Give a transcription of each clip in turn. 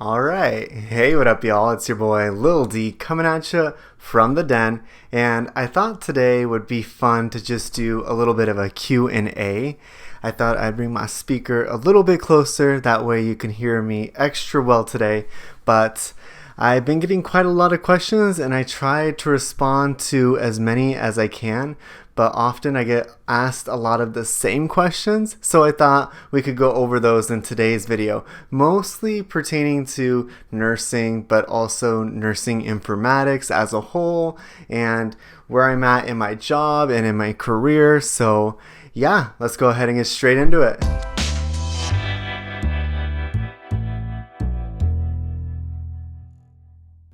Alright, hey what up y'all, it's your boy Lil D coming at you from the den, and I thought today would be fun to just do a little bit of a Q&A. I thought I'd bring my speaker a little bit closer, that way you can hear me extra well today, but I've been getting quite a lot of questions and I try to respond to as many as I can, but often I get asked a lot of the same questions, so I thought we could go over those in today's video, mostly pertaining to nursing, but also nursing informatics as a whole, and where I'm at in my job and in my career. So yeah, let's go ahead and get straight into it.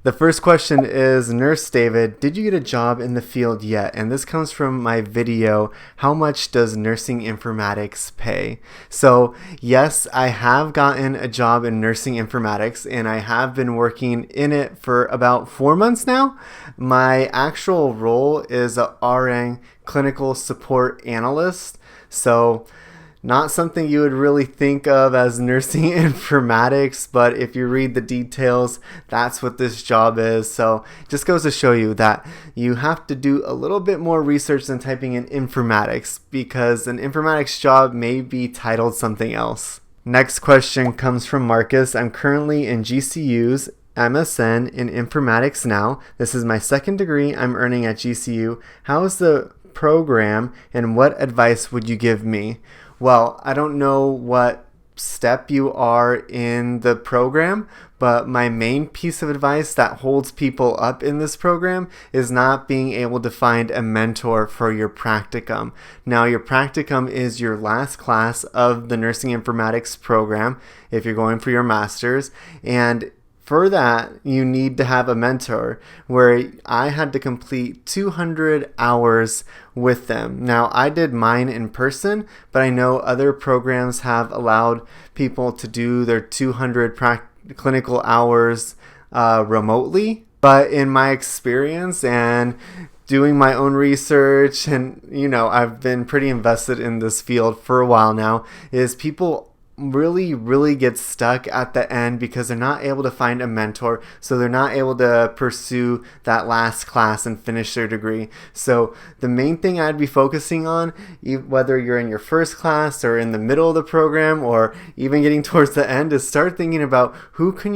The first question is, Nurse David, did you get a job in the field yet? And this comes from my video, How Much Does Nursing Informatics Pay? So yes, I have gotten a job in nursing informatics and I have been working in it for about 4 months now. My actual role is a RN clinical support analyst. So not something you would really think of as nursing informatics, but if you read the details, that's what this job is. So just goes to show you that you have to do a little bit more research than typing in informatics, because an informatics job may be titled something else. Next question comes from Marcus. I'm currently in GCU's MSN in informatics now. This is my second degree I'm earning at GCU. How is the program and what advice would you give me? Well, I don't know what step you are in the program, but my main piece of advice that holds people up in this program is not being able to find a mentor for your practicum. Now, your practicum is your last class of the nursing informatics program if you're going for your master's, and for that, you need to have a mentor, where I had to complete 200 hours with them. Now, I did mine in person, but I know other programs have allowed people to do their 200 clinical hours remotely. But in my experience and doing my own research, and I've been pretty invested in this field for a while now, is people really get stuck at the end because they're not able to find a mentor, so they're not able to pursue that last class and finish their degree. So the main thing I'd be focusing on, whether you're in your first class or in the middle of the program or even getting towards the end, is start thinking about who can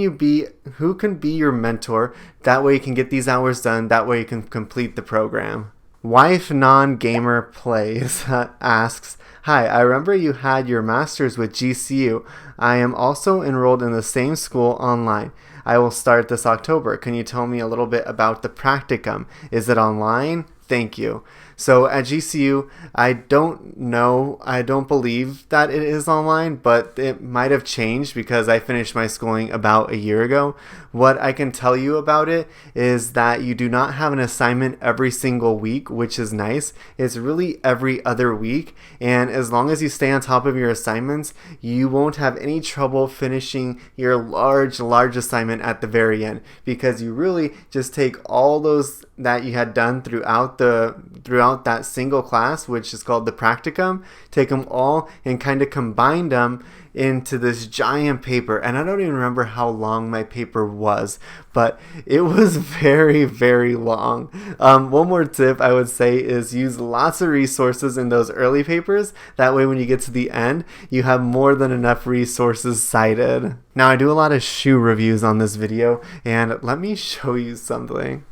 be your mentor. That way you can get these hours done, that way you can complete the program. Wife Non-Gamer Plays asks, hi, I remember you had your master's with GCU. I am also enrolled in the same school online. I will start this October. Can you tell me a little bit about the practicum? Is it online? Thank you. So at GCU, I don't believe that it is online, but it might have changed because I finished my schooling about a year ago. What I can tell you about it is that you do not have an assignment every single week, which is nice. It's really every other week, and as long as you stay on top of your assignments, you won't have any trouble finishing your large assignment at the very end, because you really just take all those that you had done throughout that single class, which is called the practicum, take them all and kind of combine them into this giant paper. And I don't even remember how long my paper was, but it was very long. One more tip I would say is use lots of resources in those early papers. That way when you get to the end, you have more than enough resources cited. Now, I do a lot of shoe reviews on this video, and let me show you something.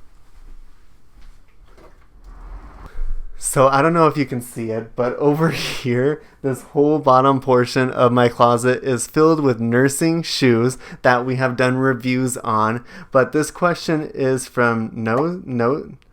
So I don't know if you can see it, but over here, this whole bottom portion of my closet is filled with nursing shoes that we have done reviews on. But this question is from Nozaj?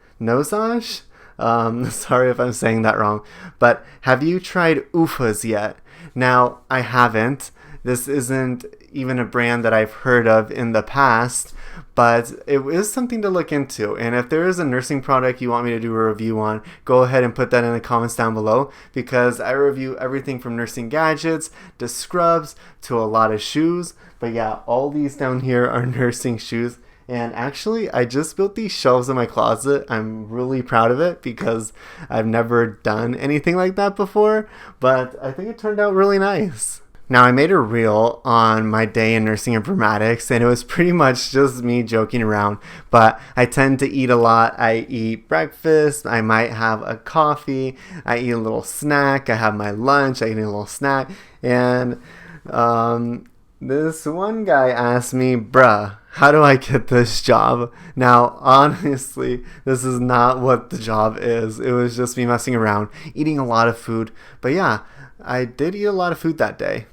Sorry if I'm saying that wrong. But have you tried UFAs yet? Now, I haven't. This isn't even a brand that I've heard of in the past, but it is something to look into. And if there is a nursing product you want me to do a review on, go ahead and put that in the comments down below, because I review everything from nursing gadgets to scrubs to a lot of shoes. But yeah, all these down here are nursing shoes. And actually, I just built these shelves in my closet. I'm really proud of it because I've never done anything like that before, but I think it turned out really nice. Now, I made a reel on my day in nursing informatics, and it was pretty much just me joking around, but I tend to eat a lot. I eat breakfast, I might have a coffee, I eat a little snack, I have my lunch, I eat a little snack, and this one guy asked me, bruh, how do I get this job? Now, honestly, this is not what the job is. It was just me messing around, eating a lot of food. But yeah, I did eat a lot of food that day.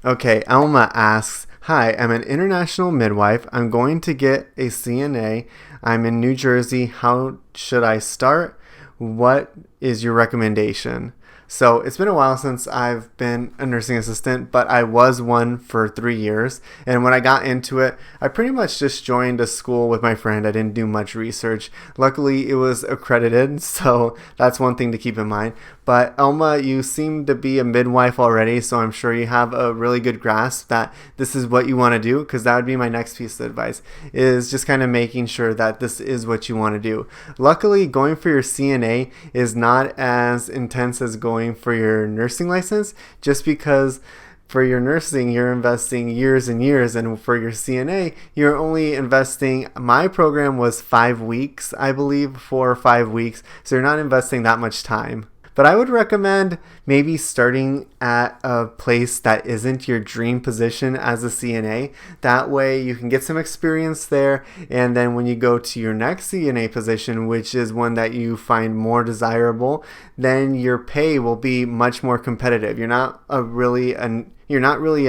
Okay, Elma asks, hi, I'm an international midwife. I'm going to get a CNA. I'm in New Jersey. How should I start? What is your recommendation? So it's been a while since I've been a nursing assistant, but I was one for 3 years. And when I got into it, I pretty much just joined a school with my friend. I didn't do much research. Luckily, it was accredited, so that's one thing to keep in mind. But Elma, you seem to be a midwife already, so I'm sure you have a really good grasp that this is what you want to do, because that would be my next piece of advice, is just kind of making sure that this is what you want to do. Luckily, going for your CNA is not as intense as going for your nursing license, just because for your nursing, you're investing years and years, and for your CNA, you're only investing, my program was 5 weeks, I believe, 4 or 5 weeks, so you're not investing that much time. But I would recommend maybe starting at a place that isn't your dream position as a CNA. That way you can get some experience there, and then when you go to your next CNA position, which is one that you find more desirable, then your pay will be much more competitive. You're not really a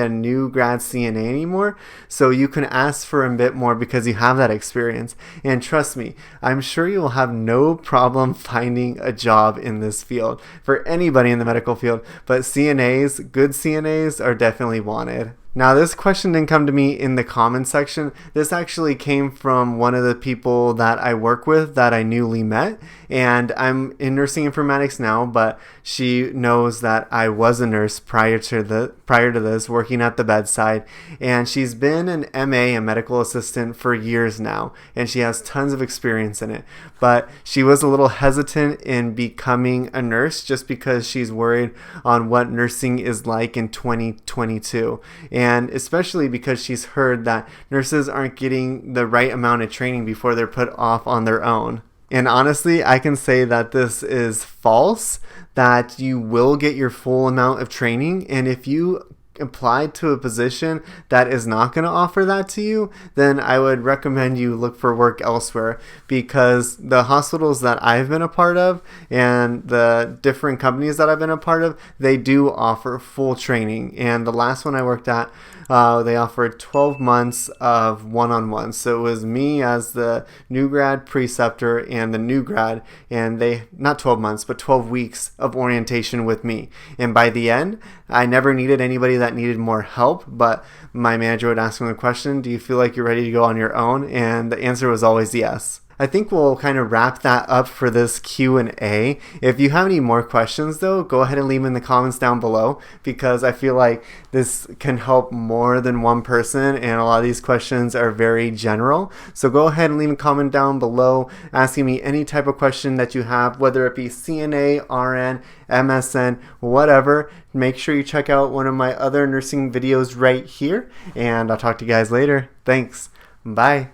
new grad CNA anymore, so you can ask for a bit more because you have that experience. And trust me, I'm sure you will have no problem finding a job in this field for anybody in the medical field, but CNAs, good CNAs, are definitely wanted. Now, this question didn't come to me in the comments section. This actually came from one of the people that I work with that I newly met, and I'm in nursing informatics now, but she knows that I was a nurse prior to this, working at the bedside, and she's been an MA, a medical assistant, for years now, and she has tons of experience in it. But she was a little hesitant in becoming a nurse just because she's worried on what nursing is like in 2022. And especially because she's heard that nurses aren't getting the right amount of training before they're put off on their own. And honestly, I can say that this is false, that you will get your full amount of training. And if you applied to a position that is not going to offer that to you, then I would recommend you look for work elsewhere, because the hospitals that I've been a part of and the different companies that I've been a part of, they do offer full training. And the last one I worked at, they offered 12 months of one-on-one. So it was me as the new grad preceptor and the new grad, and they, not 12 months, but 12 weeks of orientation with me. And by the end, I never needed anybody that needed more help, but my manager would ask me the question, do you feel like you're ready to go on your own? And the answer was always yes. I think we'll kind of wrap that up for this Q&A. If you have any more questions, though, go ahead and leave them in the comments down below, because I feel like this can help more than one person, and a lot of these questions are very general. So go ahead and leave a comment down below asking me any type of question that you have, whether it be CNA, RN, MSN, whatever. Make sure you check out one of my other nursing videos right here, and I'll talk to you guys later. Thanks. Bye.